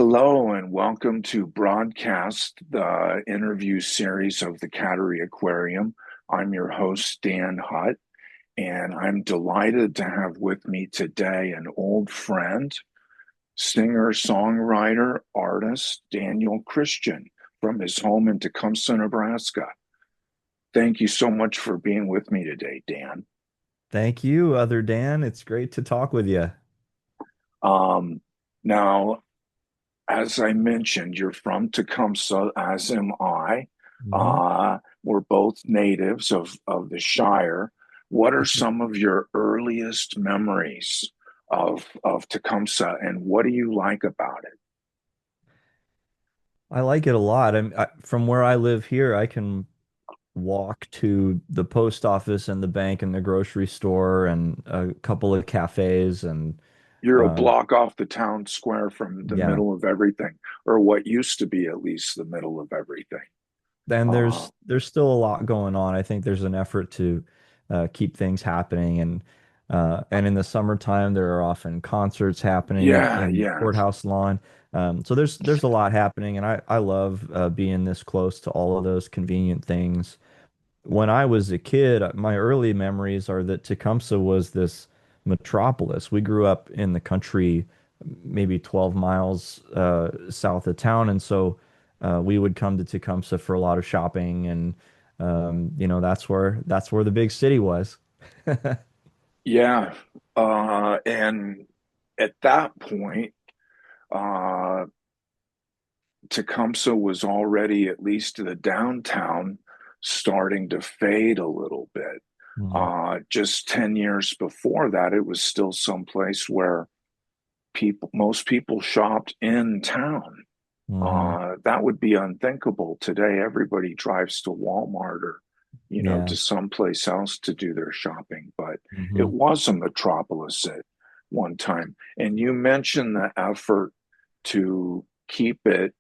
Hello and welcome to BroadCAST, the interview series of the Cattery Aquarium. I'm your host, Dan Hutt, and I'm delighted to have with me today an old friend, singer, songwriter, artist, Daniel Christian from his home in Tecumseh, Nebraska. Thank you so much for being with me today, Dan. Thank you, other Dan. It's great to talk with you. Um, Now, as I mentioned, you're from Tecumseh, as am I. hmm We're both natives of the Shire. What are some of your earliest memories of Tecumseh, and what do you like about it? I like it a lot. From where I live here, I can walk to the post office and the bank and the grocery store and a couple of cafes and You're a um, block off the town square from the yeah. middle of everything, or what used to be at least the middle of everything. Then Uh, there's still a lot going on. I think there's an effort to keep things happening and in the summertime there are often concerts happening yeah, in the yeah. courthouse lawn. So there's a lot happening, and I love being this close to all of those convenient things. When I was a kid, my early memories are that Tecumseh was this metropolis. We grew up in the country, maybe 12 miles south of town, and so we would come to Tecumseh for a lot of shopping, and that's where the big city was. Yeah. And at that point, uh, Tecumseh was already, at least to the downtown, starting to fade a little bit. Mm. Just 10 years before that, it was still someplace where most people shopped in town. hmm That would be unthinkable today. Everybody drives to Walmart or, Yeah. to someplace else to do their shopping. But it hmm was a metropolis at one time. And you mentioned the effort to keep it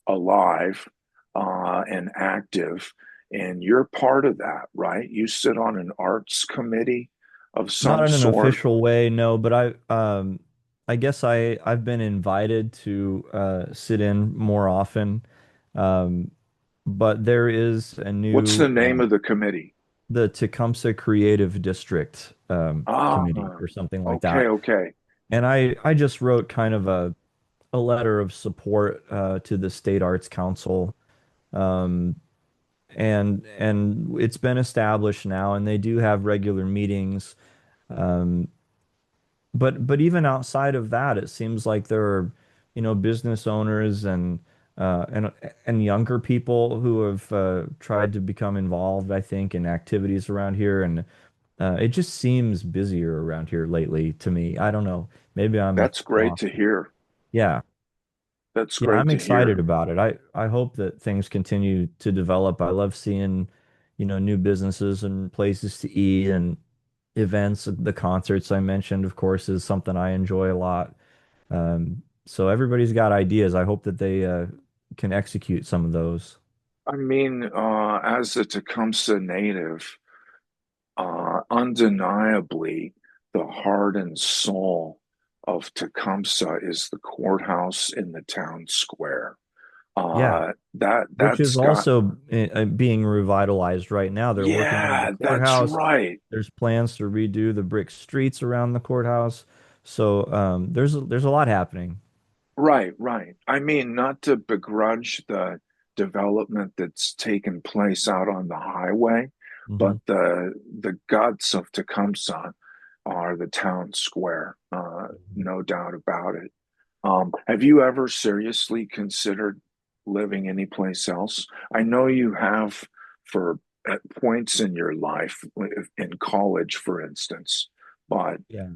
alive and active. And you're part of that, right? You sit on an arts committee of Not some in an sort. official way, no, but I guess I've been invited to sit in more often. Um, but there is a What's the new name of the committee? the Tecumseh Creative District Ah, committee or something like okay, that. okay. And I just wrote kind of a letter of support to the State Arts Council. Um, and it's been established now, and they do have regular meetings. Um, but even outside of that, it seems like there are, business owners uh, and and younger people who have tried to become involved, I think, in activities around here, and it just seems busier around here lately to me. I don't know. Maybe I'm That's great off. to hear. Yeah. That's Yeah, great I'm to excited hear. about it. I hope that things continue to develop. I love seeing, new businesses and places to eat and events. The concerts I mentioned, of course, is something I enjoy a lot. So everybody's got ideas. I hope that they can execute some of those. I mean, as a Tecumseh native, undeniably, the heart and soul of Tecumseh is the courthouse in the town square. Yeah, which That's is got, also being revitalized right now. They're working on the yeah, that's courthouse. right. There's plans to redo the brick streets around the courthouse. So there's a lot happening. Right, right. I mean, not to begrudge the development that's taken place out on the highway, hmm but the guts of Tecumseh are the town square, no doubt about it. Have you ever seriously considered living anyplace else? I know you have for at points in your life, in college, for instance, but Yeah.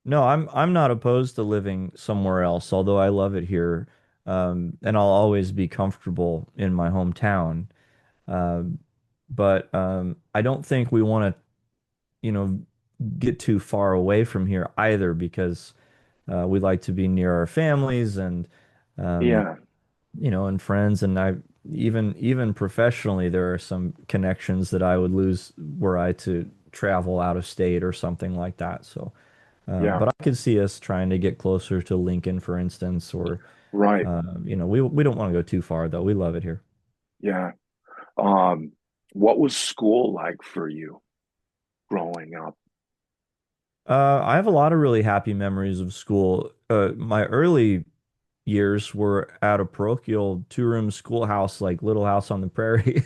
No, I'm not opposed to living somewhere else, although I love it here. And I'll always be comfortable in my hometown. Um, but I don't think we want to, get too far away from here either because we like to be near our families and um, yeah, and friends. And I even professionally, there are some connections that I would lose were I to travel out of state or something like that. So. Yeah. But I could see us trying to get closer to Lincoln, for instance, or Right. we don't want to go too far though. We love it here. Yeah. Um, what was school like for you growing up? I have a lot of really happy memories of school. My early years were at a parochial two-room schoolhouse, like Little House on the Prairie.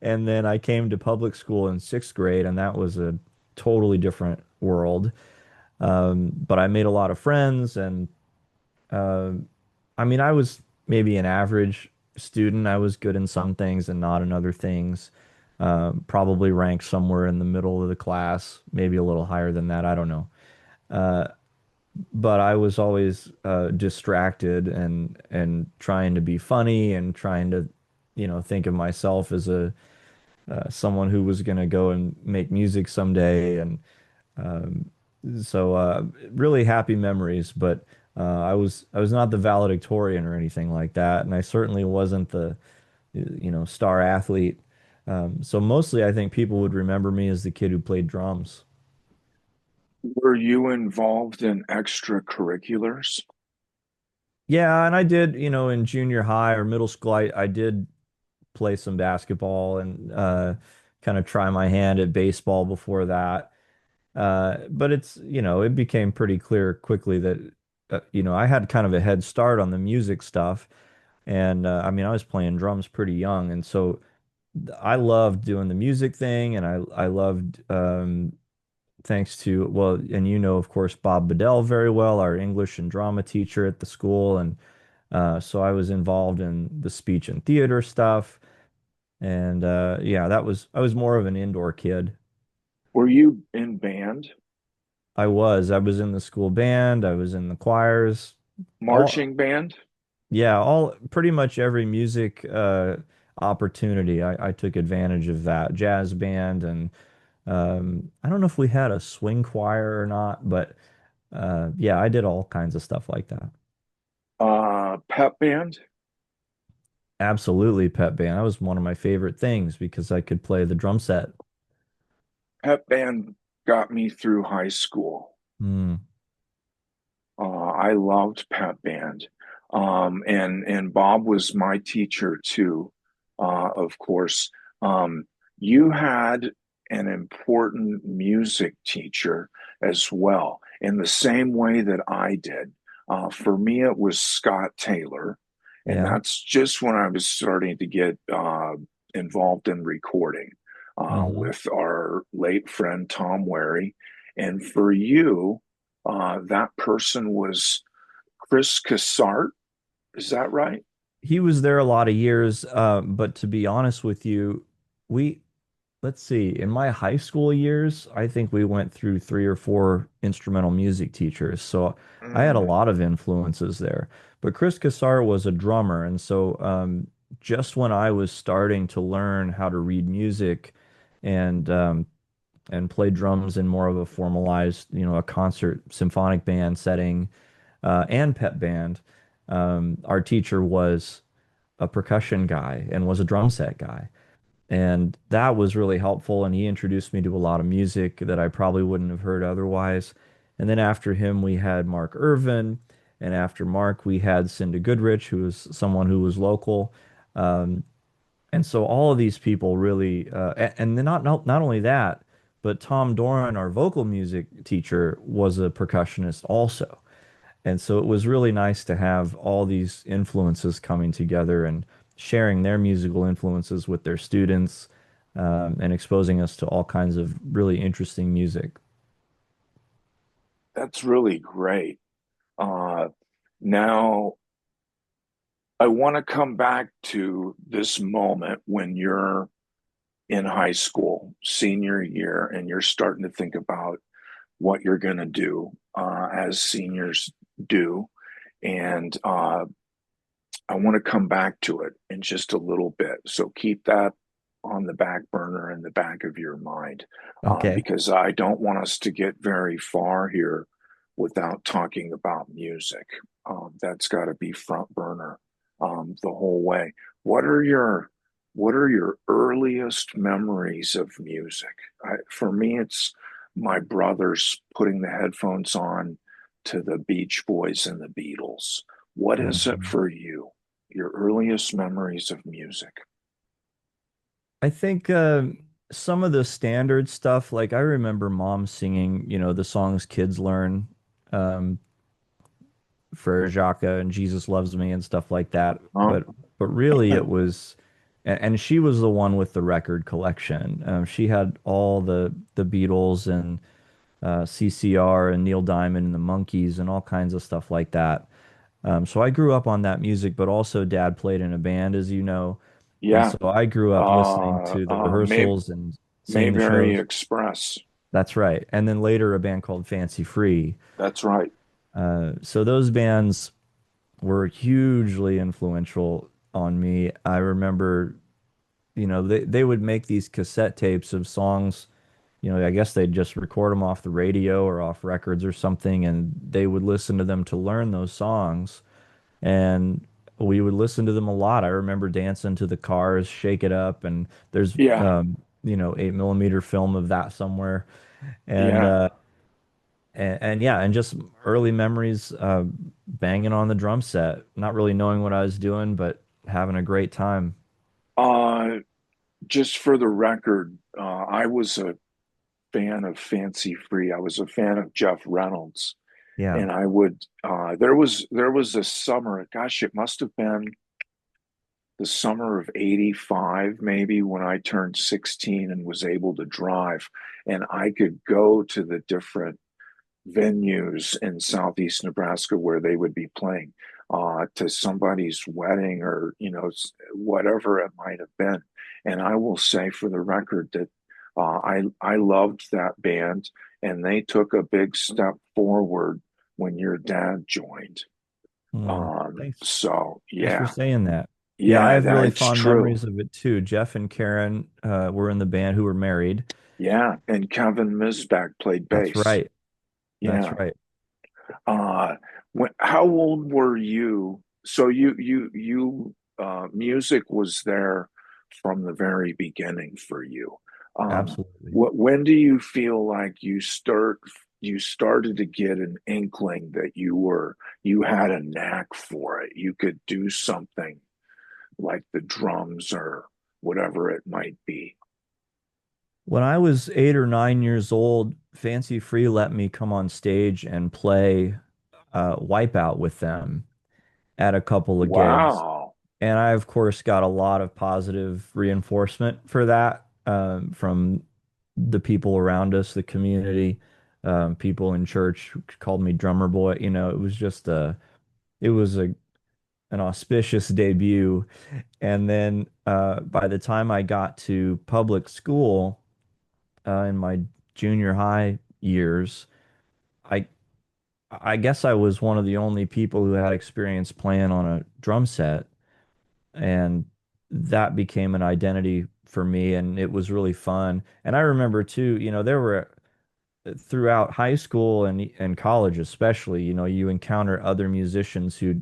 And then I came to public school in sixth grade, and that was a totally different world. But I made a lot of friends, and uh, I mean, I was maybe an average student. I was good in some things and not in other things. Probably ranked somewhere in the middle of the class, maybe a little higher than that. I don't know. Uh, but I was always distracted and trying to be funny and trying to, think of myself as a someone who was going to go and make music someday. And um, really happy memories. But I was not the valedictorian or anything like that, and I certainly wasn't the star athlete. So mostly, I think people would remember me as the kid who played drums. Were you involved in extracurriculars? Yeah, and I did, in junior high or middle school, I did play some basketball and kind of try my hand at baseball before that. But it became pretty clear quickly that, I had kind of a head start on the music stuff. And I mean, I was playing drums pretty young. And so I loved doing the music thing. And I loved, thanks to, well, and of course, Bob Bedell very well, our English and drama teacher at the school. And so I was involved in the speech and theater stuff. And yeah, I was more of an indoor kid. Were you in band, I was in the school band, I was in the choirs, all marching band? yeah, all pretty much every music opportunity. I took advantage of that. Jazz band and I don't know if we had a swing choir or not, but yeah, I did all kinds of stuff like that. Pep band? Absolutely, pep band. That was one of my favorite things because I could play the drum set. Pep band got me through high school. Hmm. I loved pep band. And Bob was my teacher too, of course. You had an important music teacher as well, in the same way that I did. For me, it was Scott Taylor, and Yeah. that's just when I was starting to get involved in recording Hmm. with our late friend Tom Wary. And for you, that person was Chris Cassart. Is that right? He was there a lot of years, but to be honest with you, we let's see, in my high school years, I think we went through three or four instrumental music teachers. So I had a Mm, lot of influences there. But Chris Cassar was a drummer. And so just when I was starting to learn how to read music and and play drums in more of a formalized, a concert symphonic band setting and pep band, our teacher was a percussion guy and was a drum set guy. And that was really helpful. And he introduced me to a lot of music that I probably wouldn't have heard otherwise. And then after him, we had Mark Irvin. And after Mark, we had Cinda Goodrich, who was someone who was local. Um, and so all of these people really, and then not only that, but Tom Doran, our vocal music teacher, was a percussionist also. And so it was really nice to have all these influences coming together and sharing their musical influences with their students, and exposing us to all kinds of really interesting music. that's really great. Uh, Now, I want to come back to this moment when you're in high school, senior year, and you're starting to think about what you're going to do as seniors do. And I want to come back to it in just a little bit. So keep that on the back burner in the back of your mind, Okay. because I don't want us to get very far here without talking about music. That's got to be front burner the whole way. What are your what are your earliest memories of music? For me, it's my brothers putting the headphones on to the Beach Boys and the Beatles. What is it Mhm. for you? Your earliest memories of music? I think some of the standard stuff, like I remember mom singing, the songs kids learn, um, Frere Jacques and Jesus Loves Me and stuff like that. Huh? But really it was, and she was the one with the record collection. She had all the Beatles and CCR and Neil Diamond and the Monkees and all kinds of stuff like that. So I grew up on that music, but also dad played in a band, as you know. And Yeah. so I grew up listening to the May rehearsals and seeing the Mayberry shows. Express. That's right. And then later a band called Fancy Free. That's right. So those bands were hugely influential on me. I remember, they would make these cassette tapes of songs. I guess they'd just record them off the radio or off records or something, and they would listen to them to learn those songs. And we would listen to them a lot. I remember dancing to the Cars, Shake It Up, and there's Yeah. 8 millimeter film of that somewhere. And Yeah. and yeah, and just early memories banging on the drum set, not really knowing what I was doing, but having a great time. Uh, just for the record, I was a fan of Fancy Free. I was a fan of Jeff Reynolds, Yeah, and I would. There was a summer. Gosh, it must have been the summer of '85, maybe when I turned 16 and was able to drive, and I could go to the different venues in southeast Nebraska where they would be playing to somebody's wedding or whatever it might have been. And I will say for the record that I loved that band, and they took a big step forward when your dad joined. Hmm. Thanks. So Thanks for yeah, saying that. Yeah, I yeah, have really that's fond true. memories of it too. Jeff and Karen were in the band who were married. Yeah, and Kevin Misbach played That's bass. right. That's Yeah. right. Uh, how old were you? So music was there from the very beginning for you. Absolutely. When do you feel like you started to get an inkling that you had a knack for it? You could do something like the drums or whatever it might be. When I was 8 or 9 years old, Fancy Free let me come on stage and play Wipeout with them at a couple of gigs. Wow. And I, of course, got a lot of positive reinforcement for that from the people around us, the community, people in church who called me drummer boy. It was just it was an auspicious debut. And then by the time I got to public school in my junior high years, I I guess I was one of the only people who had experience playing on a drum set, and that became an identity for me, and it was really fun. And I remember too, there were throughout high school and college especially, you encounter other musicians who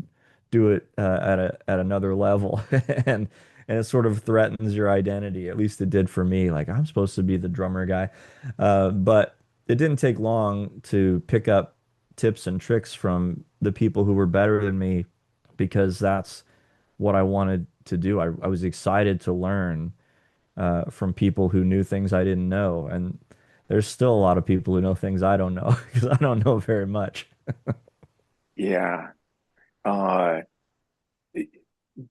do it at another level, and it sort of threatens your identity. At least it did for me. Like I'm supposed to be the drummer guy, but it didn't take long to pick up tips and tricks from the people who were better than me, because that's what I wanted to do. I was excited to learn from people who knew things I didn't know. And there's still a lot of people who know things I don't know because I don't know very much. Yeah. Uh,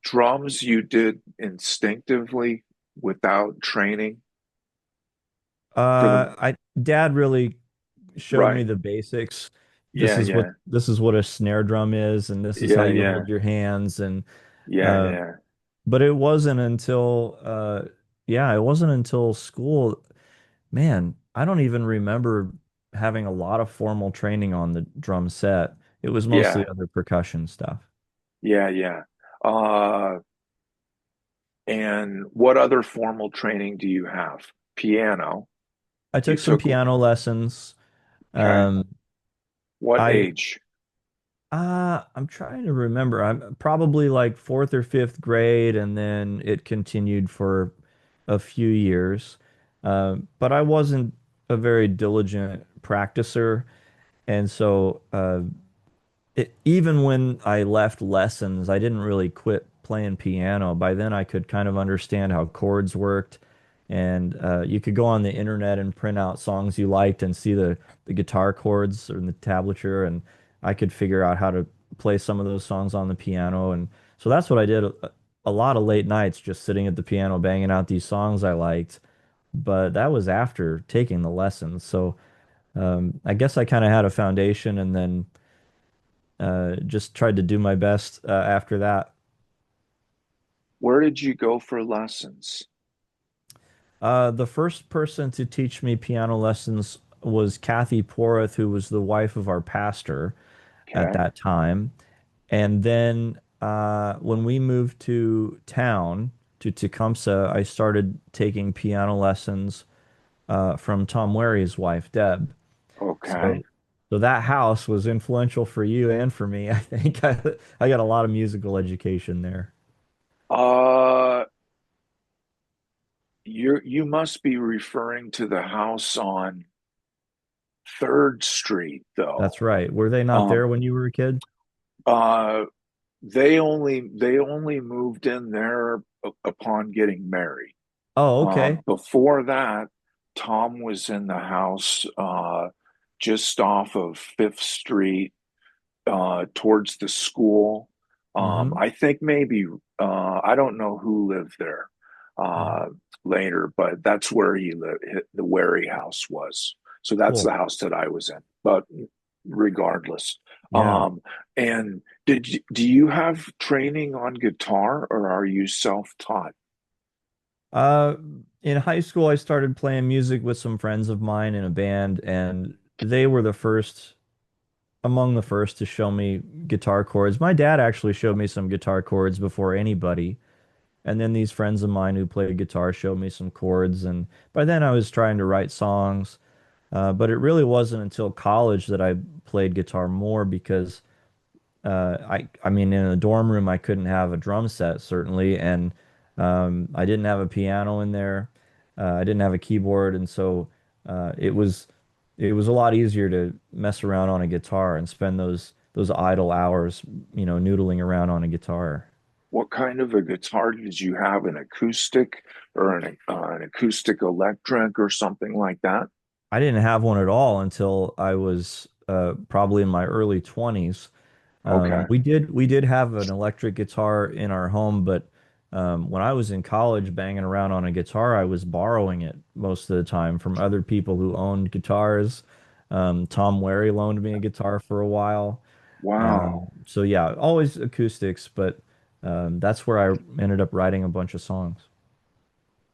Drums you did instinctively without training for the Dad really showed me right. the basics. This Yeah, is what yeah. this is what a snare drum is, and this is how Yeah, you yeah. hold your hands. And Yeah, uh, yeah. but it wasn't until yeah, it wasn't until school. Man, I don't even remember having a lot of formal training on the drum set. It was mostly Yeah. other percussion stuff. Yeah, yeah. Uh and what other formal training do you have? Piano. I You took some took piano lessons. okay. Um, What I age? I'm trying to remember. I'm probably like fourth or fifth grade, and then it continued for a few years. But a very diligent practicer, and so even when I left lessons, I didn't really quit playing piano. By then, I could kind of understand how chords worked, and you could go on the internet and print out songs you liked and see the guitar chords or the tablature, and I could figure out how to play some of those songs on the piano. And so that's what I did a lot of late nights, just sitting at the piano, banging out these songs I liked. But that was after taking the lessons. So I guess I kind of had a foundation, and then just tried to do my best after that. Where did you go for lessons? The first person to teach me piano lessons was Kathy Porth, who was the wife of our pastor at Okay. that time. And then when we moved to town, to Tecumseh, I started taking piano lessons from Tom Wary's wife, Deb. Okay. So, so that house was influential for you and for me. I think I got a lot of musical education there. Uh, you must be referring to the house on Third Street, though. That's right. Were they not there Um, when you were a kid? uh, they only moved in there upon getting married. Oh, okay. Before that, Tom was in the house just off of Fifth Street towards the school. Mm-hmm. I think maybe I don't know who lived there Yeah. uh, later, but that's where he lived. The Wary house was. So that's Cool. the house that I was in. But regardless, Yeah. um, and do you have training on guitar or are you self-taught? Uh, in high school, I started playing music with some friends of mine in a band, and they were among the first to show me guitar chords. My dad actually showed me some guitar chords before anybody. And then these friends of mine who played guitar showed me some chords. And by then I was trying to write songs. But it really wasn't until college that I played guitar more because I mean, in a dorm room, I couldn't have a drum set, certainly. And I didn't have a piano in there. I didn't have a keyboard. And so it was a lot easier to mess around on a guitar and spend those idle hours, noodling around on a guitar. What kind of a guitar did you have? An acoustic or an acoustic electric or something like that? I didn't have one at all until I was probably in my early 20s. Okay. We did have an electric guitar in our home, but when I was in college banging around on a guitar, I was borrowing it most of the time from other people who owned guitars. Tom Wary loaned me a guitar for a while. Wow. So yeah, always acoustics, but that's where I ended up writing a bunch of songs.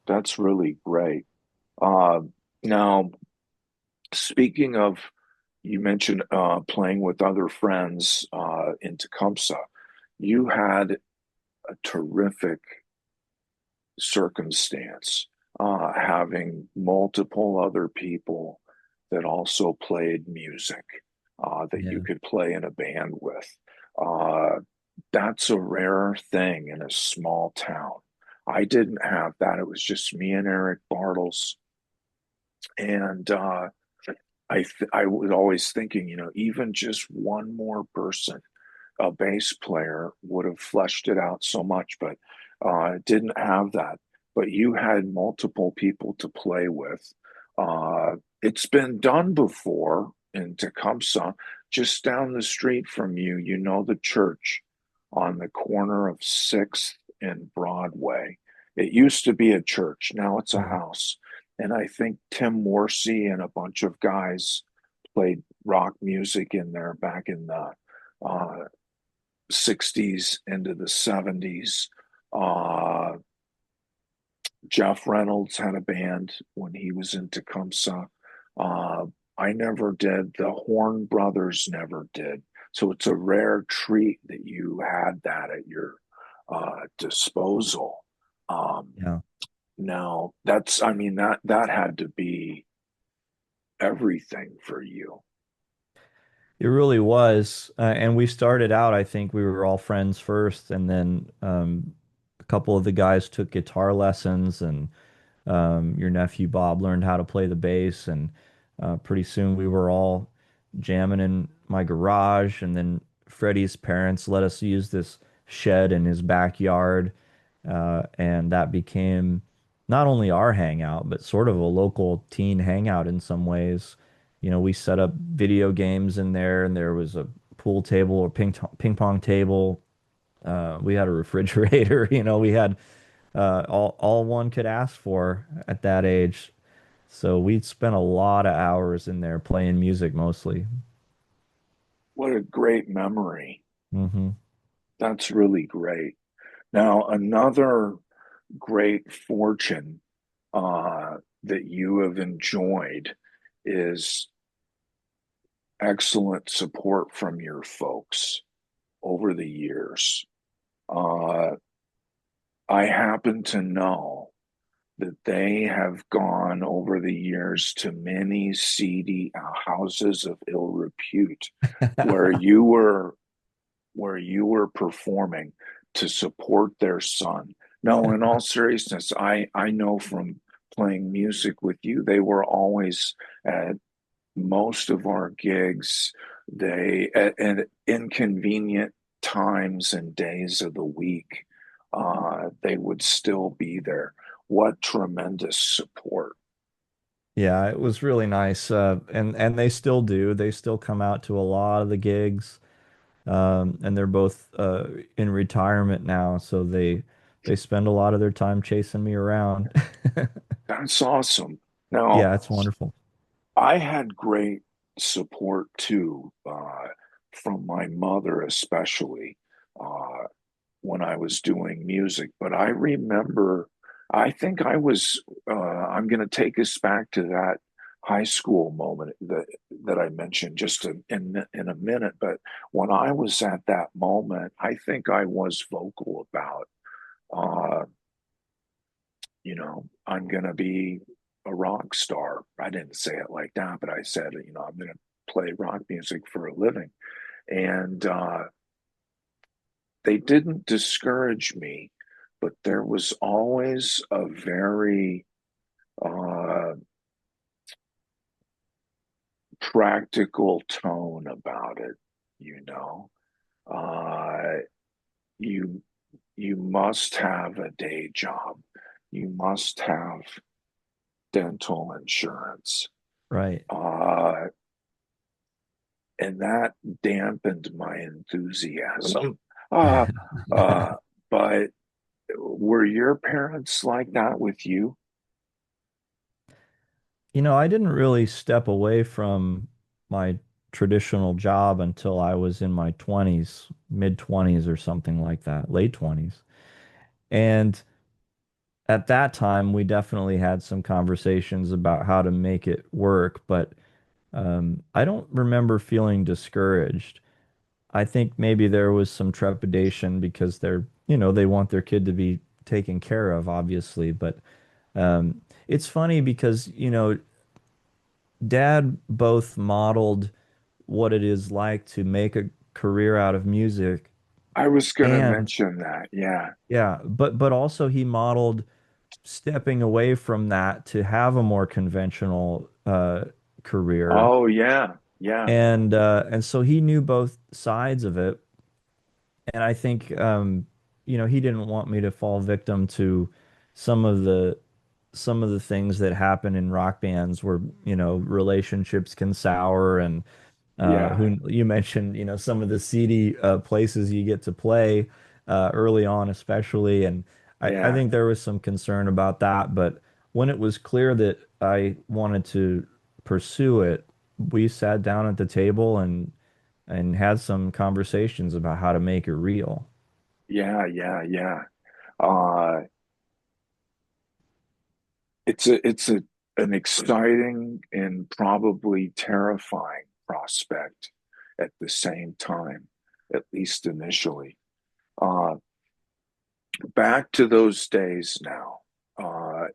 That's really great. Uh, now, speaking of, you mentioned playing with other friends in Tecumseh. You had a terrific circumstance, having multiple other people that also played music that you Yeah. could play in a band with. Uh, that's a rare thing in a small town. I didn't have that. It was just me and Eric Bartles. And I was always thinking, even just one more person, a bass player, would have fleshed it out so much, but didn't have that. But you had multiple people to play with. It's been done before in Tecumseh, just down the street from you. You know the church on the corner of 6th and Broadway. It used to be a church, now it's a Yeah. house. And I think Tim Morsey and a bunch of guys played rock music in there back in the uh, 60s into the 70s. Uh, Jeff Reynolds had a band when he was in Tecumseh. Uh, I never did. The Horn Brothers never did. So it's a rare treat that you had that at your disposal. Um, Yeah. Now, I mean, that had to be everything for you. It really was. And we started out, I think we were all friends first, and then a couple of the guys took guitar lessons, and Your nephew Bob learned how to play the bass, and pretty soon we were all jamming in my garage. And then Freddie's parents let us use this shed in his backyard, and that became not only our hangout, but sort of a local teen hangout in some ways. We set up video games in there, and there was a pool table or ping pong table. We had a refrigerator. We had all one could ask for at that age. So we'd spent a lot of hours in there playing music mostly. What a great memory. Hmm. That's really great. Now, another great fortune that you have enjoyed is excellent support from your folks over the years. Uh, I happen to know that they have gone over the years to many seedy houses of ill repute where you were performing to support their son. No, in all seriousness, I know from playing music with you, they were always at most of our gigs. They at inconvenient times and days of the week, they would still be there. What tremendous support. Yeah, it was really nice. And they still do. They still come out to a lot of the gigs. And they're both in retirement now, so they spend a lot of their time chasing me around. That's awesome. Now, Yeah, it's wonderful. I had great support too, from my mother, especially uh, when I was doing music. But I remember, I think I'm going to take us back to that high school moment that I mentioned just in a minute. But when I was at that moment, I think I was vocal about, uh, I'm going to be a rock star. I didn't say it like that, but I said, I'm going to play rock music for a living. And they didn't discourage me, but there was always a very uh, practical tone about it. You know, uh, you you must have a day job. You must have dental insurance. Right. Uh, and that dampened my enthusiasm. Uh, uh, but were your parents like that with you? I didn't really step away from my traditional job until I was in my 20s, mid 20s or something like that, late 20s. And at that time, we definitely had some conversations about how to make it work, but I don't remember feeling discouraged. I think maybe there was some trepidation because they want their kid to be taken care of, obviously. But it's funny because, Dad both modeled what it is like to make a career out of music, I was going to and mention that. Yeah. yeah, but also he modeled stepping away from that to have a more conventional career. Oh, yeah. Yeah. And so he knew both sides of it. And I think he didn't want me to fall victim to some of the some of the things that happen in rock bands where, relationships can sour. And Yeah. who you mentioned, some of the seedy places you get to play early on, especially. And I Yeah. think there was some concern about that. But when it was clear that I wanted to pursue it, we sat down at the table and had some conversations about how to make it real. Yeah. Yeah. Yeah. Uh, it's an exciting and probably terrifying prospect at the same time, at least initially. Uh, Back to those days now.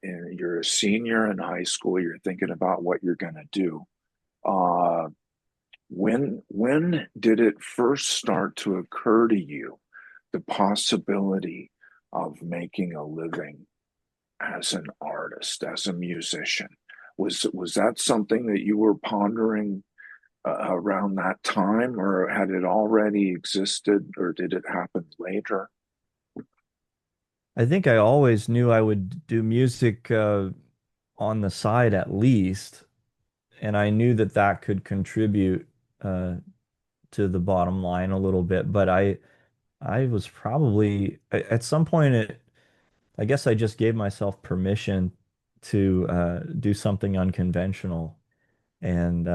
And you're a senior in high school. You're thinking about what you're going to do. Uh, when did it first start to occur to you the possibility of making a living as an artist, as a musician? Was that something that you were pondering around that time, or had it already existed, or did it happen later? I think I always knew I would do music on the side at least, and I knew that that could contribute uh, to the bottom line a little bit. But I was probably at some point I guess I just gave myself permission to do something unconventional. And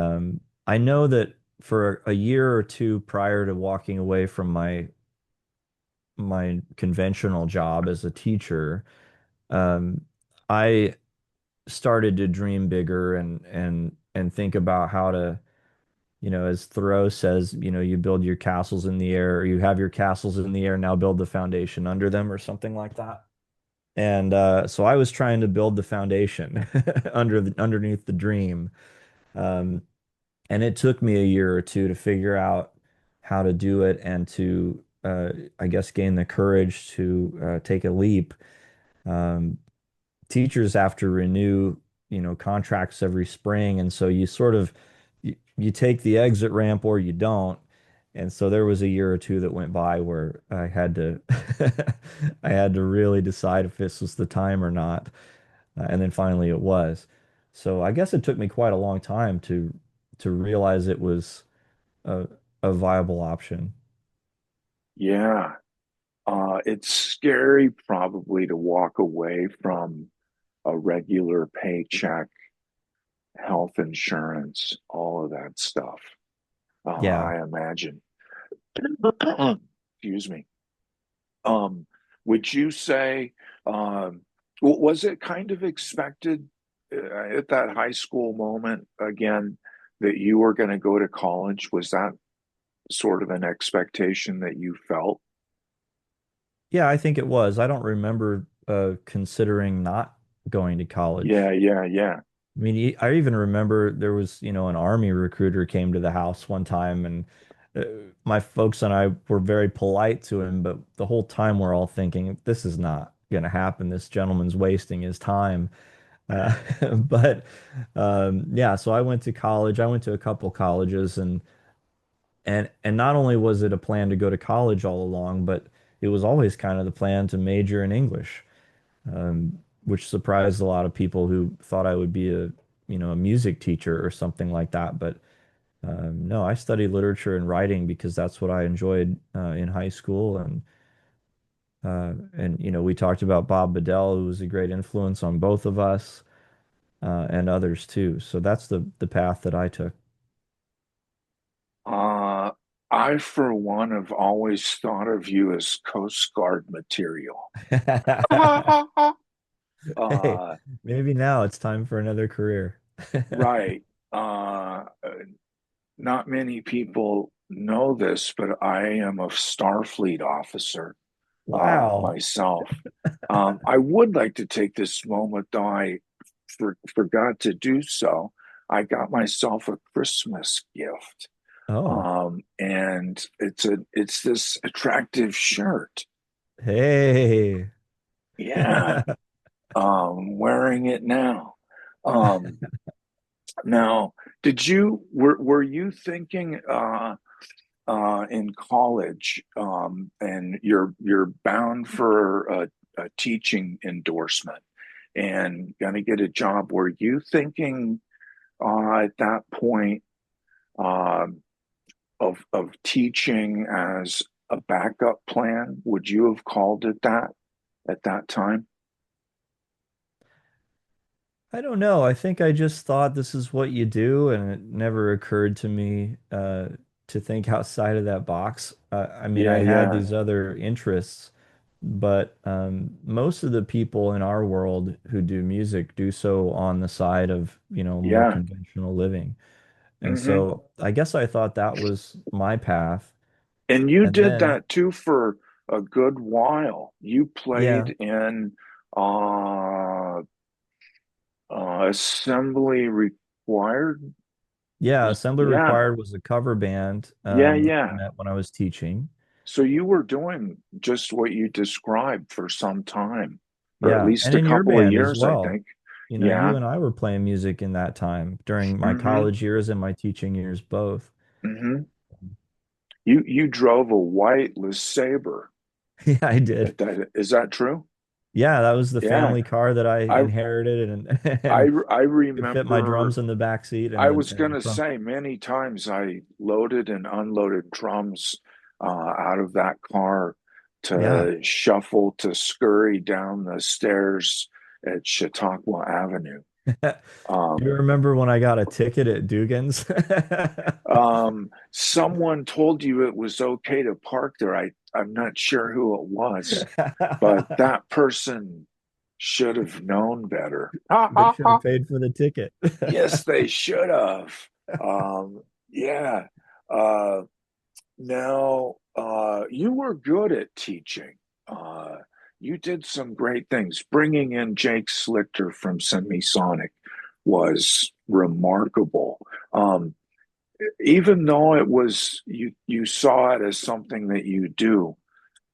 I know that for a year or two prior to walking away from my conventional job as a teacher, um, I started to dream bigger and think about how to, as Thoreau says, you build your castles in the air, or you have your castles in the air, now build the foundation under them, or something like that. And so I was trying to build the foundation underneath the dream. Um, and it took me a year or two to figure out how to do it and to, I guess, gain the courage to take a leap. Um, Teachers have to renew, contracts every spring, and so you sort of you take the exit ramp or you don't. And so there was a year or two that went by where I had to I had to really decide if this was the time or not. And then finally it was. So I guess it took me quite a long time to realize it was a, a viable option. Yeah, it's scary probably to walk away from a regular paycheck, health insurance, all of that stuff. Yeah. I imagine. Excuse me. Um, would you say, was it kind of expected at that high school moment again that you were going to go to college? Was that sort of an expectation that you felt? Yeah, I think it was. I don't remember considering not going to college. Yeah, yeah, yeah. I mean, I even remember there was, an army recruiter came to the house one time, and uh, my folks and I were very polite to him, but the whole time we're all thinking, this is not going to happen. This gentleman's wasting his time. Uh, but yeah, so I went to college. I went to a couple colleges, and not only was it a plan to go to college all along, but it was always kind of the plan to major in English, which surprised a lot of people who thought I would be a music teacher or something like that. But no, I studied literature and writing because that's what I enjoyed in high school. And we talked about Bob Bedell, who was a great influence on both of us, and others too. So that's the path that I took. Uh, I, for one, have always thought of you as Coast Guard material. Hey, Uh, maybe now it's time for another career. right. Uh, Not many people know this, but I am a Starfleet officer Wow. myself. I would like to take this moment, though I forgot to do so. I got myself a Christmas gift, Oh, and it's this attractive shirt. hey. Yeah, wearing it now. Um, Now, were you thinking in college, and you're bound for a teaching endorsement and gonna get a job? Were you thinking at that point um, of teaching as a backup plan? Would you have called it that at that time? I don't know. I think I just thought this is what you do, and it never occurred to me to think outside of that box. I mean, Yeah, I had yeah, these other interests, but most of the people in our world who do music do so on the side of, more yeah. conventional living. And Hmm. so I guess I thought that was my path. And you And did then, that too for a good while. You yeah, played in uh, assembly required. yeah, Assembly Yeah, Required was a cover band yeah, that I yeah. met when I was teaching. So you were doing just what you described for some time. or at Yeah. least And a in your couple of band as years, I well. think. You know, you Yeah. and I were playing music in that time during my Mm-hmm. college years and my teaching years both. Mm-hmm. You drove a white LeSabre. Yeah, I did. Is that true? Yeah, that was the Yeah. family car that I I inherited and I and I could fit my remember drums in the back seat I and was and gonna say many times I loaded and unloaded drums out of that car yeah. to shuffle to scurry down the stairs at Chautauqua Avenue. Do you Um, remember when I got a ticket at Dugan's? Someone told you it was okay to park there. I'm not sure who it was, but that person should have known better. They should have paid for the ticket. Yes, they should have. Yeah. Uh, Now, you were good at teaching. Uh, you did some great things. Bringing in Jake Slichter from Semisonic was remarkable. Even though it was you saw it as something that you do,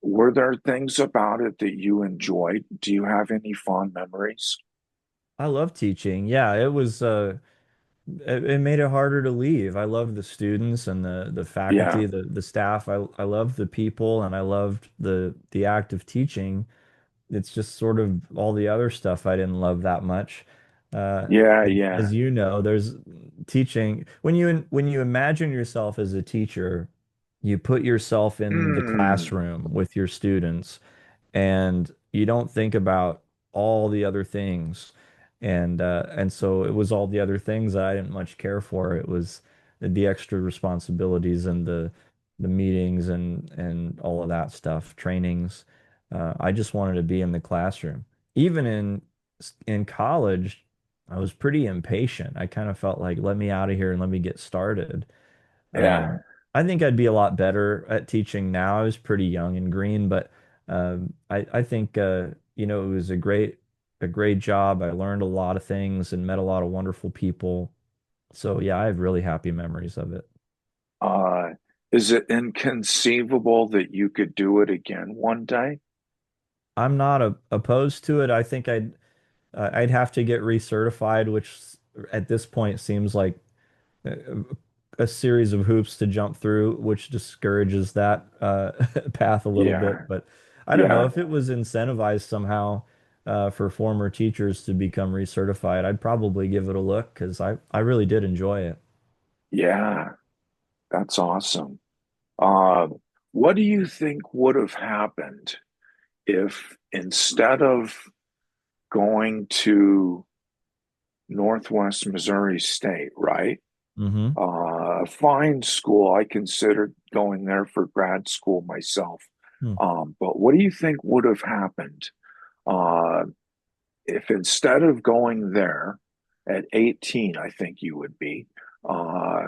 were there things about it that you enjoyed? Do you have any fond memories? I love teaching. Yeah, it made it harder to leave. I love the students and the Yeah, faculty, the staff. I love the people and I loved the act of teaching. It's just sort of all the other stuff I didn't love that much. yeah, As yeah. you know, there's teaching when you imagine yourself as a teacher, you put yourself in the Mm, classroom with your students and you don't think about all the other things. And so it was all the other things that I didn't much care for. It was the extra responsibilities and the meetings and all of that stuff, trainings. I just wanted to be in the classroom. Even in college, I was pretty impatient. I kind of felt like, let me out of here and let me get started. yeah. I think I'd be a lot better at teaching now. I was pretty young and green, but I think you know, it was a great job. I learned a lot of things and met a lot of wonderful people. So yeah, I have really happy memories of it. Uh, is it inconceivable that you could do it again one day? I'm not opposed to it. I think I'd have to get recertified, which at this point seems like a, a series of hoops to jump through, which discourages that path a little bit. Yeah, But I don't know yeah, if it was incentivized somehow for former teachers to become recertified. I'd probably give it a look because I really did enjoy it. yeah. That's awesome. Uh, what do you think would have happened if instead of going to Northwest Missouri State, right? Hmm. A fine school. I considered going there for grad school myself. Hmm. But what do you think would have happened uh, if instead of going there at 18, I think you would be, uh,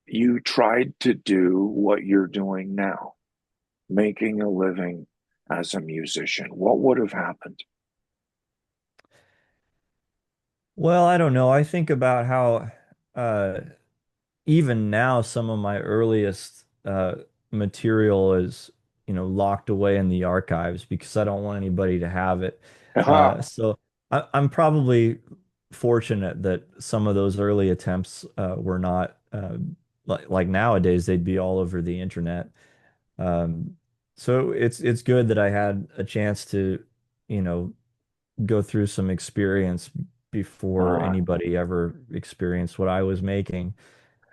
you tried to do what you're doing now, making a living as a musician? What would have happened? Well, I don't know. I think about how uh, even now some of my earliest material is, you know, locked away in the archives because I don't want anybody to have it. So I'm probably fortunate that some of those early attempts were not like nowadays they'd be all over the internet. Um, so it's good that I had a chance to, you know, go through some experience before uh, anybody ever experienced what I was making.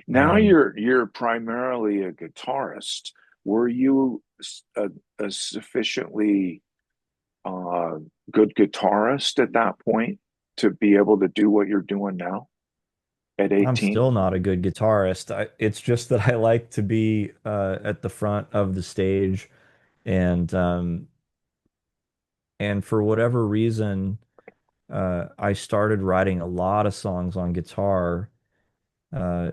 Now Um, you're primarily a guitarist. Were you a sufficiently uh, good guitarist at that point to be able to do what you're doing now at I'm 18? still not a good guitarist. It's just that I like to be at the front of the stage, and and for whatever reason, I started writing a lot of songs on guitar, uh,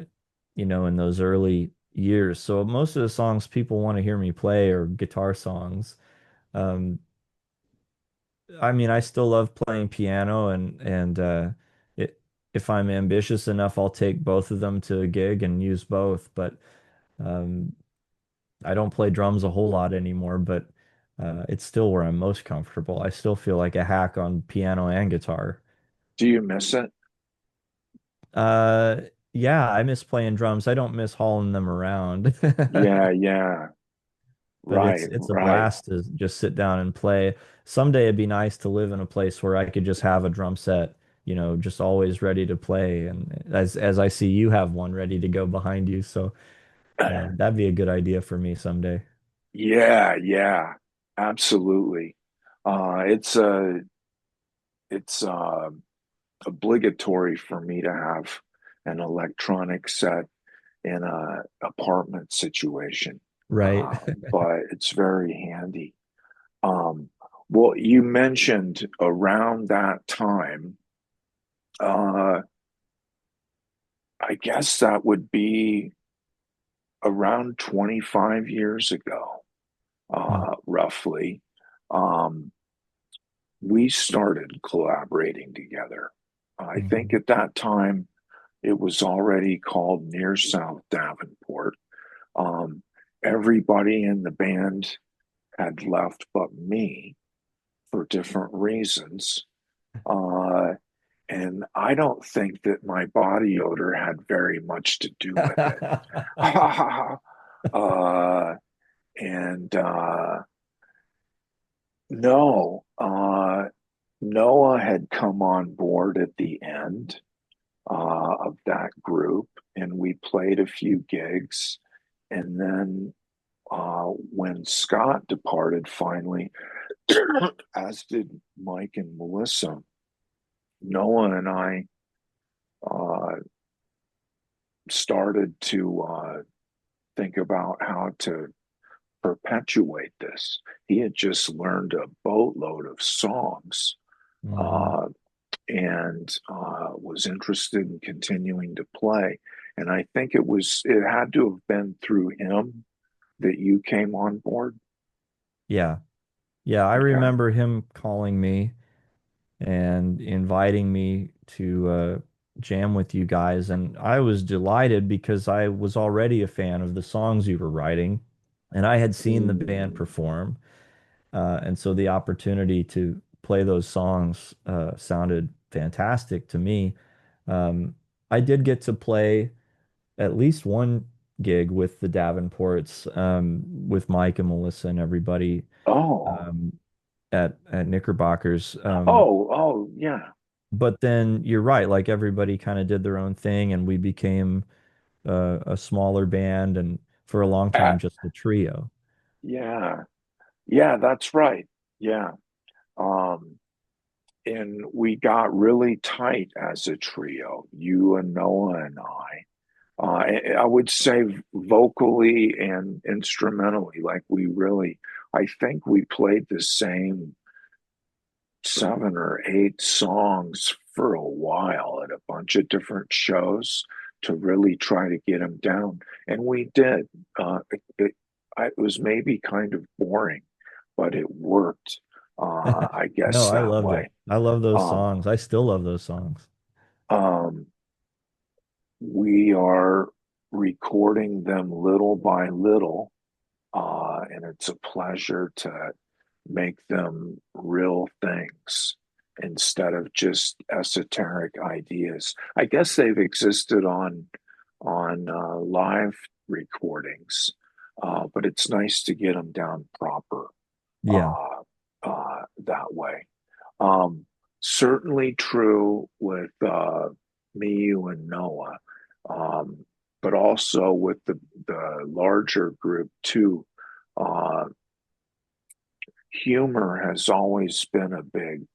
you know, in those early years. So most of the songs people want to hear me play are guitar songs. Um, I mean, I still love playing piano, and it, if I'm ambitious enough, I'll take both of them to a gig and use both. But um, I don't play drums a whole lot anymore, but It's still where I'm most comfortable. I still feel like a hack on piano and guitar. Do you miss it? Uh, yeah, I miss playing drums. I don't miss hauling them around. Yeah, yeah. But Right, it's a right. blast to just sit down and play. Someday it'd be nice to live in a place where I could just have a drum set, just always ready to play. And as I see you have one ready to go behind you, so that'd be a good idea for me someday. Yeah, yeah. Absolutely. It's obligatory for me to have an electronic set in a apartment situation. Right. But it's very handy. Um, well, you mentioned around that time, uh, I guess that would be around 25 years ago, Hmm. roughly. Um, we started collaborating together. I think Mhm. at that time it was already called Near South Davenport. Um, Everybody in the band had left but me for different reasons. Uh, and I don't think that my body odor had very much to do with it. uh, and no, Noah had come on board at the end of that group, and we played a few gigs. And then when Scott departed finally, as did Mike and Melissa, Noah and I uh, started to think about how to perpetuate this. He had just learned a boatload of songs Hmm. uh, and was interested in continuing to play. And I think it had to have been through him that you came on board. Yeah. Yeah, I Okay. remember him calling me and inviting me to jam with you guys. And I was delighted because I was already a fan of the songs you were writing, and I had seen the band Mm. perform. And so the opportunity to play those songs sounded fantastic to me. Um, I did get to play at least one gig with the Davenports, with Mike and Melissa and everybody Oh, um, at Knickerbocker's. oh, yeah. But then you're right, like everybody kind of did their own thing, and we became a smaller band, and for a long Uh, time just a trio. yeah. Yeah, that's right. Yeah. Um, and we got really tight as a trio, you and Noah and I. I would say vocally and instrumentally, like I think we played the same 7 or 8 songs for a while at a bunch of different shows to really try to get them down. And we did. It was maybe kind of boring, but it worked, I No, guess I that loved it. way. I love those Um, songs. I still love those songs. um, we are recording them little by little, and it's a pleasure to make them real things instead of just esoteric ideas. I guess they've existed on live recordings, but it's nice to get them down proper Yeah. uh, that way. Um, Certainly true with me, you, and Noah, um, but also with the larger group too. Uh, Humor has always been a big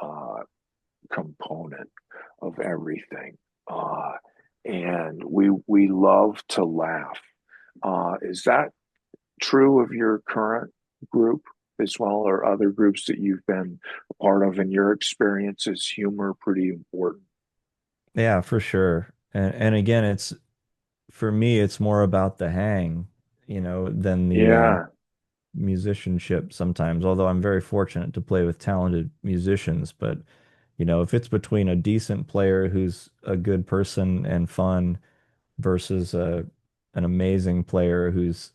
uh, component of everything, and we love to laugh. Is that true of your current group as well, or other groups that you've been a part of? In your experience, is humor pretty important? Yeah, for sure. And again, it's for me, it's more about the hang, than the Yeah, musicianship sometimes, although I'm very fortunate to play with talented musicians. But, if it's between a decent player who's a good person and fun versus an amazing player who's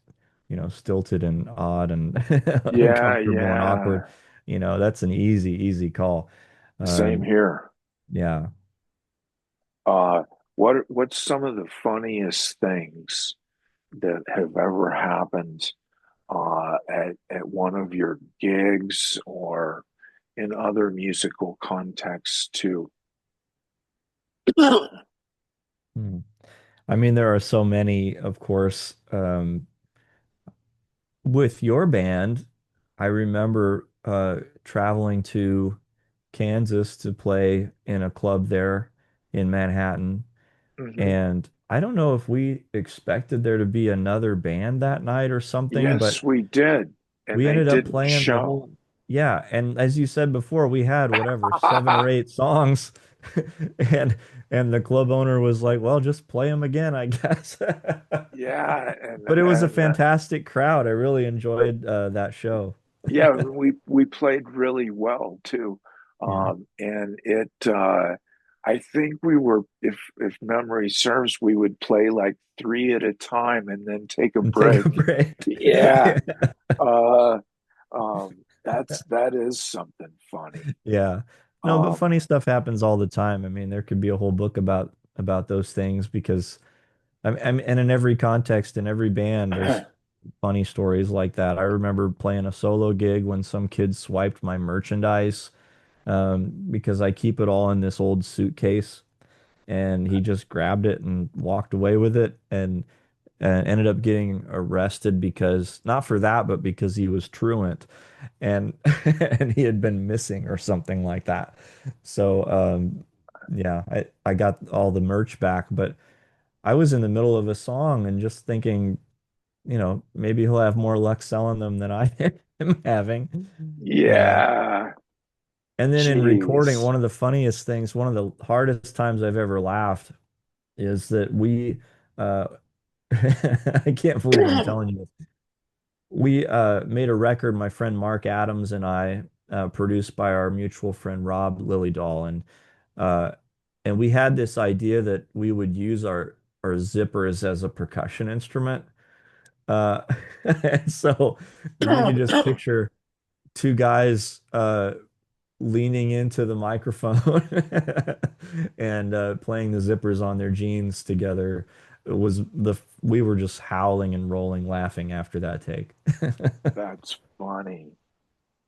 stilted and odd and Yeah, uncomfortable and awkward, yeah. that's an easy call. Same Um, here. yeah. Uh, what's some of the funniest things that have ever happened at one of your gigs or in other musical contexts too? Hmm. I mean, there are so many, of course. With your band, I remember traveling to Kansas to play in a club there in Manhattan. Hmm. And I don't know if we expected there to be another band that night or something, Yes, but we did, and we they ended up didn't playing the show. whole, yeah. And as you said before, we had whatever, 7 or 8 songs. And the club owner was like, well, just play them again, I guess. Yeah, But it was a fantastic crowd. I really enjoyed that show. yeah, we played really well too, Yeah. and it. I think we were, if memory serves, we would play like three at a time and then take a And take a break. break. Yeah, Yeah. uh, that is something funny. Yeah. No, but Um, funny stuff happens all the time. I mean, there could be a whole book about those things because and in every context, in every band, there's funny stories like that. I remember playing a solo gig when some kid swiped my merchandise because I keep it all in this old suitcase, and he just grabbed it and walked away with it, and ended up getting arrested because not for that, but because he was truant and and he had been missing or something like that. So yeah, I got all the merch back, but I was in the middle of a song and just thinking, maybe he'll have more luck selling them than I am having. Uh, yeah, and then in recording, geez, one of the funniest things, one of the hardest times I've ever laughed is that I can't believe I'm telling you this. We made a record, my friend Mark Adams and I, produced by our mutual friend Rob Lillydahl, uh, and we had this idea that we would use our zippers as a percussion instrument. Uh, and so if you could just picture two guys leaning into the microphone and playing the zippers on their jeans together, it was we were just howling and rolling laughing after that take. that's funny.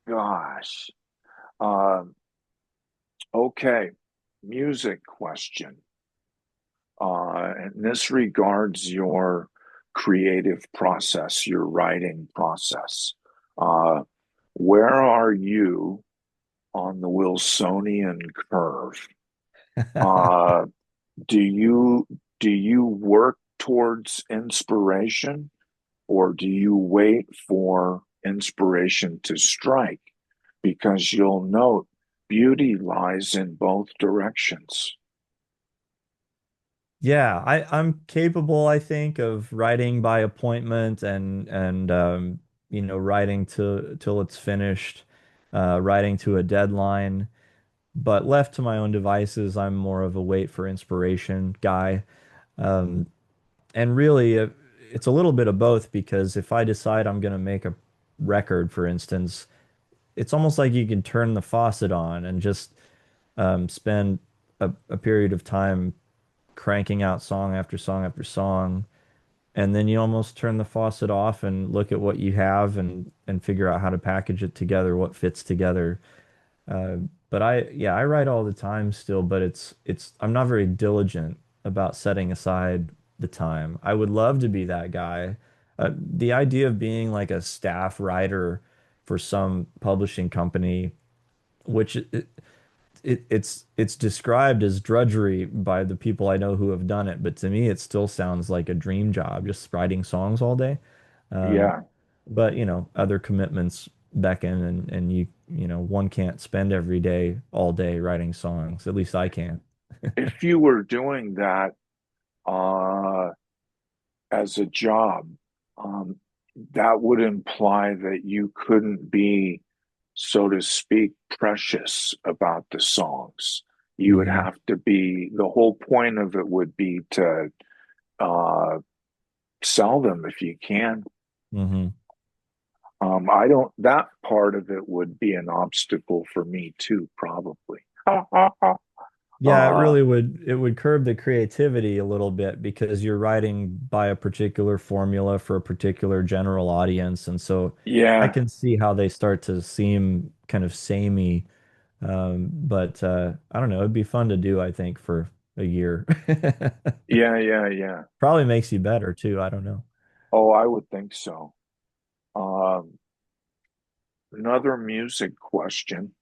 Gosh. Um, okay, music question. And this regards your creative process, your writing process. Uh, where are you on the Wilsonian curve? Uh, do you do you work towards inspiration, or do you wait for inspiration to strike? Because you'll note beauty lies in both directions. Yeah, I'm capable, I think, of writing by appointment and writing till it's finished, writing to a deadline. But left to my own devices, I'm more of a wait for inspiration guy. Um, and really, it's a little bit of both because if I decide I'm going to make a record, for instance, it's almost like you can turn the faucet on and just spend a period of time cranking out song after song after song, and then you almost turn the faucet off and look at what you have and figure out how to package it together, what fits together. Uh, but yeah, I write all the time still, but I'm not very diligent about setting aside the time. I would love to be that guy. The idea of being like a staff writer for some publishing company, which it's described as drudgery by the people I know who have done it, but to me it still sounds like a dream job, just writing songs all day. Um, Yeah. but other commitments beckon, and one can't spend every day all day writing songs. At least I can't. If you were doing that uh, as a job, um, that would imply that you couldn't be, so to speak, precious about the songs. You would Hmm. have to be, the whole point of it would be to uh, sell them if you can. Hmm. I don't, that part of it would be an obstacle for me too, probably. Yeah, Uh, it would curb the creativity a little bit because you're writing by a particular formula for a particular general audience. And so I yeah, can see how they start to seem kind of samey. But I don't know, it'd be fun to do, I think, for a year. yeah, yeah, yeah. Probably makes you better too. I don't know. Oh, I would think so. Um, Another music question.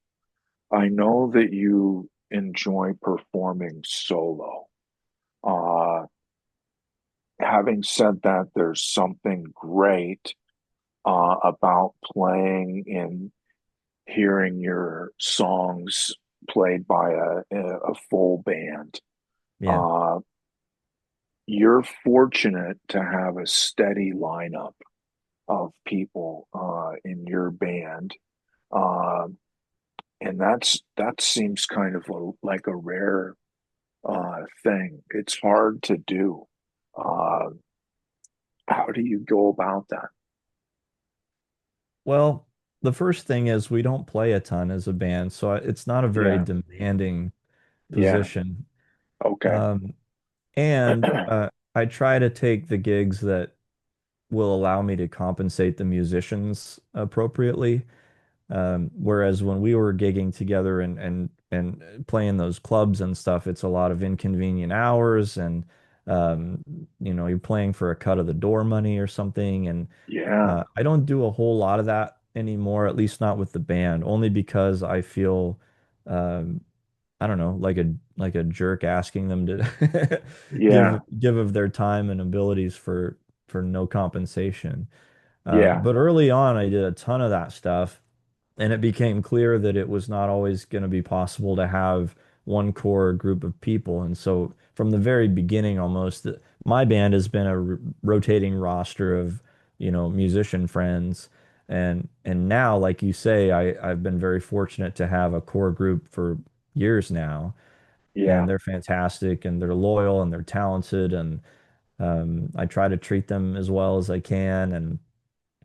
I know that you enjoy performing solo. Uh, Having said that, there's something great about playing and hearing your songs played by a full band. Yeah. Uh, you're fortunate to have a steady lineup of people in your band. Uh, and that seems kind of like a rare thing. It's hard to do. Uh, how do you go about that? Well, the first thing is we don't play a ton as a band, so it's not a very Yeah, demanding yeah, position. okay, Um, and I try to take the gigs that will allow me to compensate the musicians appropriately. Whereas when we were gigging together and playing those clubs and stuff, it's a lot of inconvenient hours and you're playing for a cut of the door money or something. And yeah, I don't do a whole lot of that anymore, at least not with the band, only because I feel um, I don't know, like a jerk asking them to yeah, give of their time and abilities for no compensation. yeah, But early on, I did a ton of that stuff, and it became clear that it was not always going to be possible to have one core group of people. And so, from the very beginning, almost, my band has been a rotating roster of, musician friends. And now, like you say, I've been very fortunate to have a core group for years now, yeah, and they're fantastic, and they're loyal, and they're talented, and I try to treat them as well as I can, and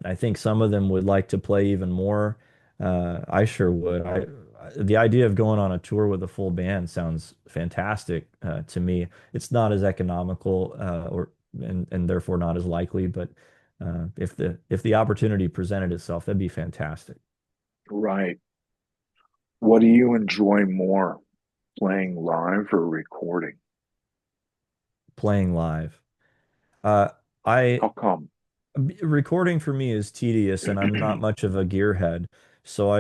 I think some of them would like to play even more. I sure would. The idea of going on a tour with a full band sounds fantastic to me. It's not as economical or and therefore not as likely, but if the opportunity presented itself, that'd be fantastic. right. What do you enjoy more, playing live or recording? Playing live. Uh, I How come? Recording for me is tedious, and I'm not much of a gearhead, so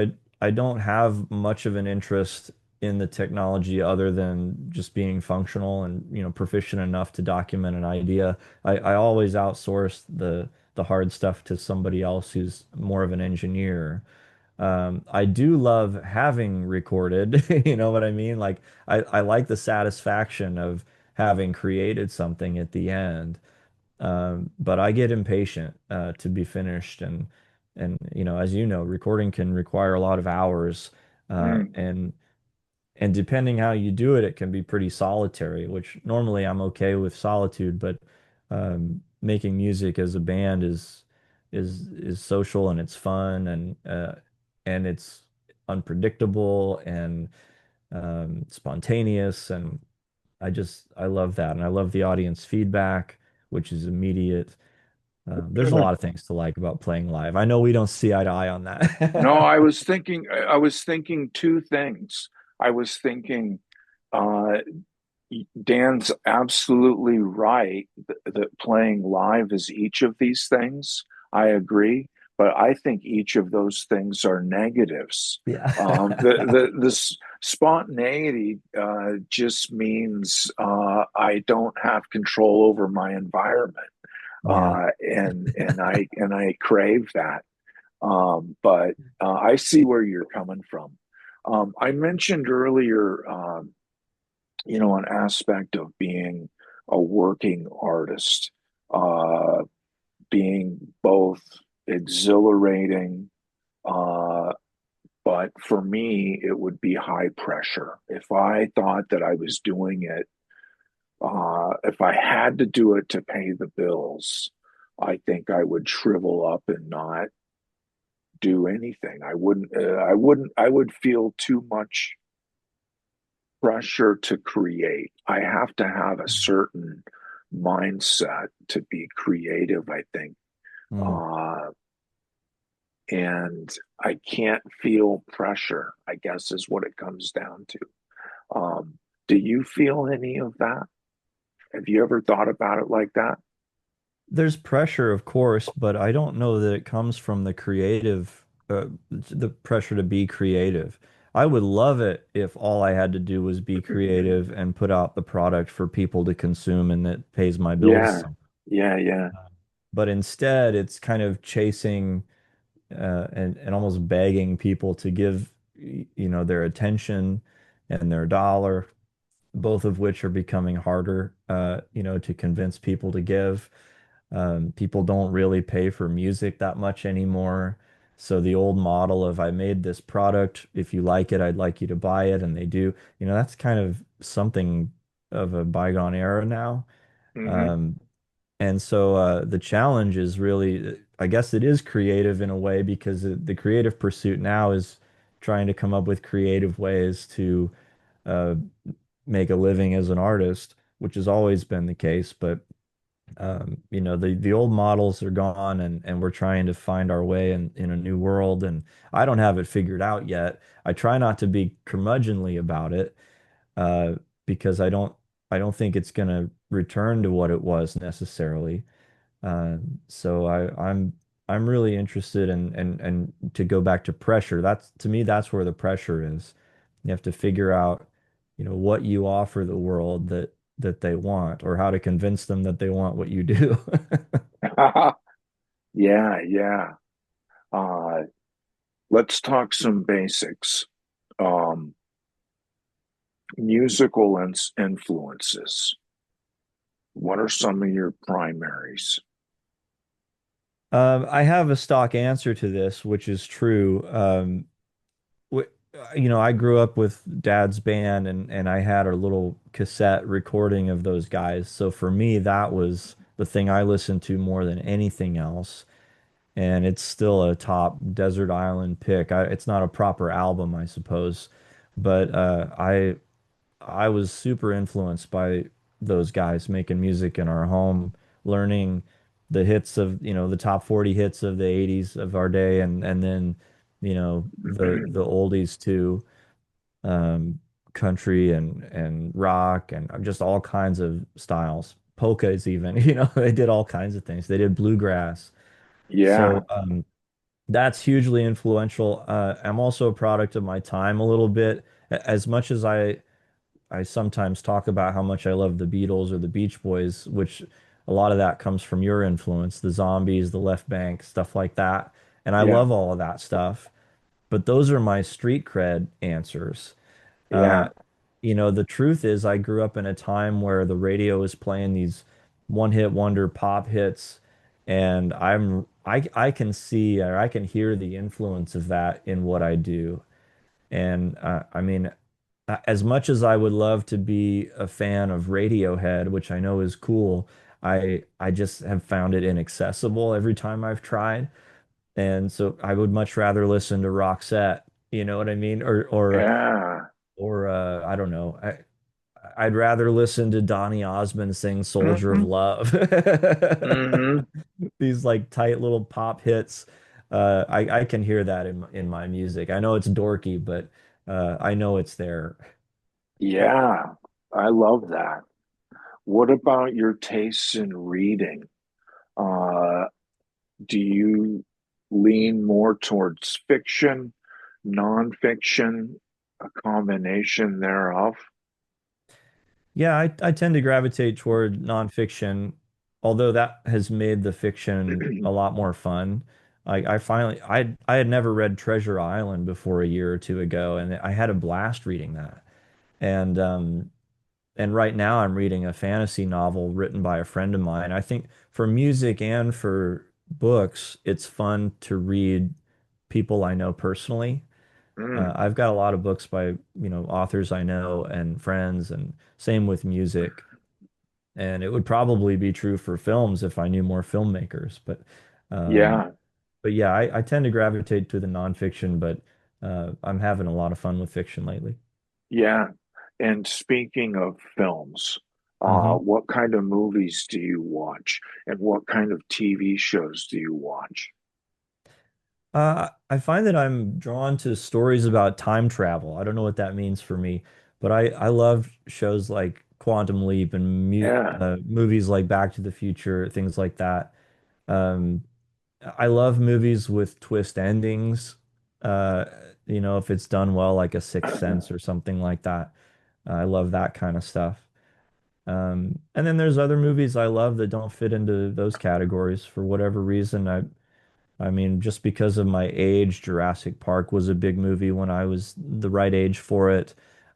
I don't have much of an interest in the technology other than just being functional and proficient enough to document an idea. I always outsource the hard stuff to somebody else who's more of an engineer. I do love having recorded, you know what I mean? Like I like the satisfaction of having created something at the end. But I get impatient to be finished, and as you know, recording can require a lot of hours, uh, Mm, and and depending how you do it, it can be pretty solitary, which normally I'm okay with solitude, but making music as a band is social and it's fun and it's unpredictable and spontaneous, and I love that, and I love the audience feedback, which is immediate. There's a lot of things to like about playing live. I know we don't see eye to eye on no, that. I was thinking two things. I was thinking, uh, Dan's absolutely right that playing live is each of these things. I agree, but I think each of those things are negatives. Yeah. The spontaneity just means I don't have control over my environment, Yeah. and I crave that. But I see where you're coming from. I mentioned earlier, an aspect of being a working artist, uh, being both exhilarating, uh, but for me, it would be high pressure. If I thought that I was doing it, if I had to do it to pay the bills, I think I would shrivel up and not do anything. I would feel too much pressure to create. I have to have a certain mindset to be creative, I think. Mm. Uh, and I can't feel pressure, I guess is what it comes down to. Do you feel any of that? Have you ever thought about it like that? There's pressure, of course, but I don't know that it comes from the pressure to be creative. I would love it if all I had to do was be creative and put out the product for people to consume and that pays my bills. Yeah, yeah, yeah. But instead, it's kind of chasing and almost begging people to give, their attention and their dollar, both of which are becoming harder, to convince people to give. People don't really pay for music that much anymore. So the old model of I made this product, if you like it, I'd like you to buy it, and they do, that's kind of something of a bygone era now. Hmm. Um, and so the challenge is really, I guess it is creative in a way because the creative pursuit now is trying to come up with creative ways to uh, make a living as an artist, which has always been the case. But the old models are gone, and we're trying to find our way in a new world. And I don't have it figured out yet. I try not to be curmudgeonly about it, uh, because I don't think it's going to return to what it was necessarily. So I'm really interested in to go back to pressure. That's to me, that's where the pressure is. You have to figure out, what you offer the world that they want, or how to convince them that they want what you do. Yeah, yeah. Uh, let's talk some basics. Um, musical influences. What are some of your primaries? I have a stock answer to this, which is true. I grew up with dad's band, and I had a little cassette recording of those guys. So for me, that was the thing I listened to more than anything else. And it's still a top desert island pick. It's not a proper album, I suppose, but I was super influenced by those guys making music in our home, learning the hits of, the top 40 hits of the 80s of our day, and then, the oldies too, um, country and rock and just all kinds of styles. Polkas even, they did all kinds of things. They did bluegrass. Yeah. So that's hugely influential. I'm also a product of my time a little bit. As much as I sometimes talk about how much I love the Beatles or the Beach Boys, which a lot of that comes from your influence, the Zombies, the Left Bank, stuff like that. And I Yeah. love all of that stuff. But those are my street cred answers. Yeah. Uh, the truth is I grew up in a time where the radio was playing these one-hit wonder pop hits, and I can see, or I can hear the influence of that in what I do. And I mean, as much as I would love to be a fan of Radiohead, which I know is cool, I just have found it inaccessible every time I've tried. And so I would much rather listen to Roxette, you know what I mean? Yeah. I don't know. I'd rather listen to Donny Osmond sing Soldier of Hmm. Love. Hmm. These like tight little pop hits. I can hear that in my music. I know it's dorky, but I know it's there. Yeah. I love that. What about your tastes in reading? Uh, do you lean more towards fiction, nonfiction, a combination thereof? Yeah, I tend to gravitate toward nonfiction, although that has made the fiction a lot more fun. I had never read Treasure Island before a year or two ago, and I had a blast reading that. And right now I'm reading a fantasy novel written by a friend of mine. I think for music and for books, it's fun to read people I know personally. Mm. I've got a lot of books by, authors I know and friends, and same with music. And it would probably be true for films if I knew more filmmakers. Um, Yeah, but yeah, I tend to gravitate to the nonfiction, but I'm having a lot of fun with fiction lately. yeah. And speaking of films, Hmm. what kind of movies do you watch, and what kind of TV shows do you watch? I find that I'm drawn to stories about time travel. I don't know what that means for me, but I love shows like Quantum Leap and mu Yeah, movies like Back to the Future, things like that. Um, I love movies with twist endings. Uh, if it's done well, like a Sixth Sense or something like that. I love that kind of stuff. And then there's other movies I love that don't fit into those categories for whatever reason. I mean, just because of my age, Jurassic Park was a big movie when I was the right age for it.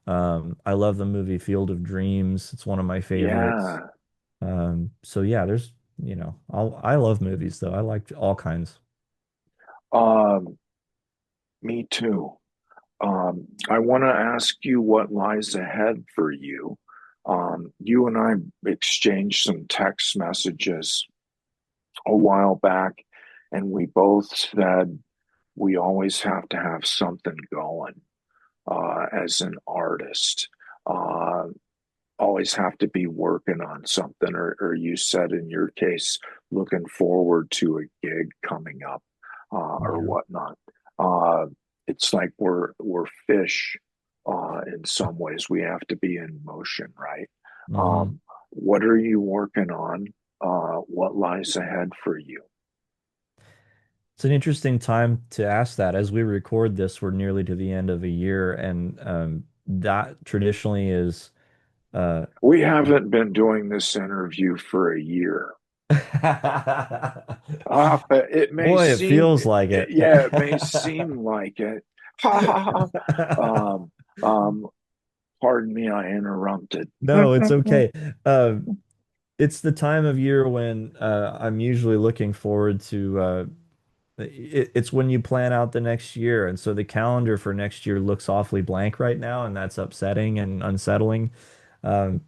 I love the movie Field of Dreams. It's one of my favorites. yeah. So yeah, I love movies though. I like all kinds. Um, Me too. I want to ask you what lies ahead for you. You and I exchanged some text messages a while back, and we both said we always have to have something going as an artist. Uh, Always have to be working on something, or you said in your case, looking forward to a gig coming up or Yeah. whatnot. Uh, it's like we're fish in some ways. We have to be in motion, right? Hmm. Um, what are you working on? What lies ahead for you? It's an interesting time to ask that. As we record this, we're nearly to the end of a year, and that traditionally is uh, We haven't been doing this interview for a year. It may boy, it seem, feels like it. yeah, it may seem like it. Ha ha ha. Um, um, Pardon me, I interrupted. No, it's okay. Uh, it's the time of year when I'm usually looking forward to it's when you plan out the next year. And so the calendar for next year looks awfully blank right now, and that's upsetting and unsettling. Um,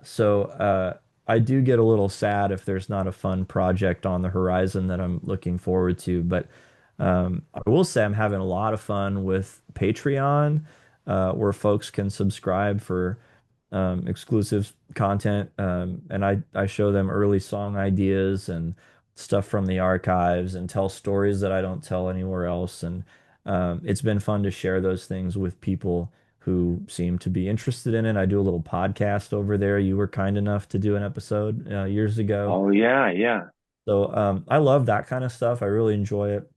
so I do get a little sad if there's not a fun project on the horizon that I'm looking forward to. But I will say I'm having a lot of fun with Patreon, where folks can subscribe for exclusive content, and I show them early song ideas and stuff from the archives and tell stories that I don't tell anywhere else. And it's been fun to share those things with people who seem to be interested in it. I do a little podcast over there. You were kind enough to do an episode years ago. Oh yeah, yeah. So I love that kind of stuff. I really enjoy it.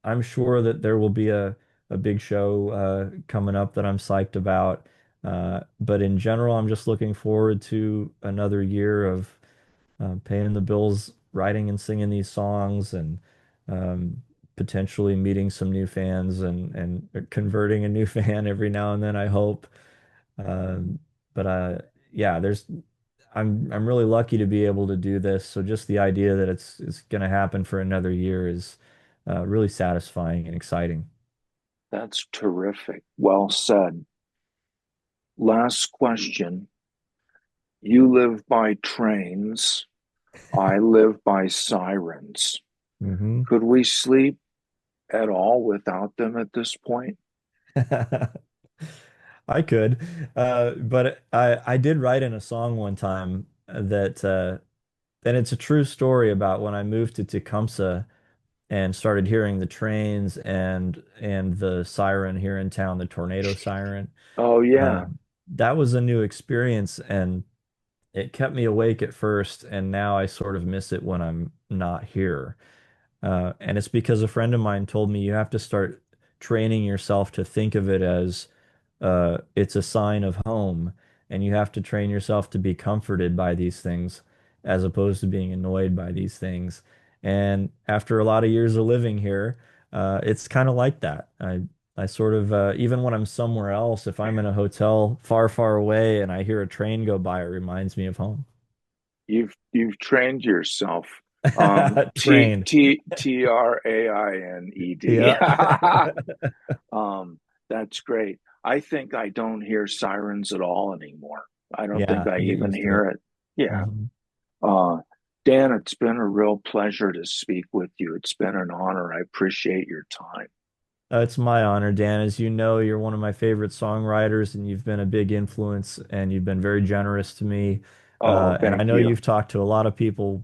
I'm sure that there will be a big show coming up that I'm psyched about. But in general, I'm just looking forward to another year of paying the bills, writing and singing these songs, and um, potentially meeting some new fans and converting a new fan every now and then, I hope. Um, but yeah, I'm really lucky to be able to do this. So just the idea that it's going to happen for another year is really satisfying and exciting. That's terrific. Well said. Last question. You live by trains. I live by sirens. Hmm. Could we sleep at all without them at this point? I could, but I did write in a song one time that and it's a true story about when I moved to Tecumseh and started hearing the trains and the siren here in town, the tornado siren. Oh yeah. Um, that was a new experience, and it kept me awake at first, and now I sort of miss it when I'm not here. And it's because a friend of mine told me you have to start training yourself to think of it as it's a sign of home, and you have to train yourself to be comforted by these things as opposed to being annoyed by these things. And after a lot of years of living here, it's kind of like that. I sort of even when I'm somewhere else, if I'm in a hotel far, far away and I hear a train go by, it reminds me of home. You've trained yourself. Trained. Trained. Yeah. Um, that's great. I think I don't hear sirens at all anymore. I don't think Yeah, I you get even used to hear it. it. Yeah. Mhm. Uh, Dan, it's been a real pleasure to speak with you. It's been an honor. I appreciate your time. It's my honor, Dan. As you know, you're one of my favorite songwriters, and you've been a big influence, and you've been very generous to me. Oh, And I thank know you. you've talked to a lot of people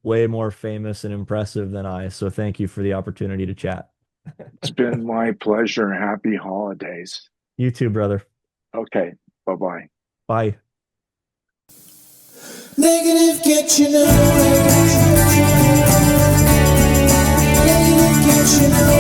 way more famous and impressive than I, so thank you for the opportunity to chat. It's been my pleasure. Happy holidays. You too, brother. Okay. Bye bye. Bye. Negative get you nowhere. Negative get you nowhere.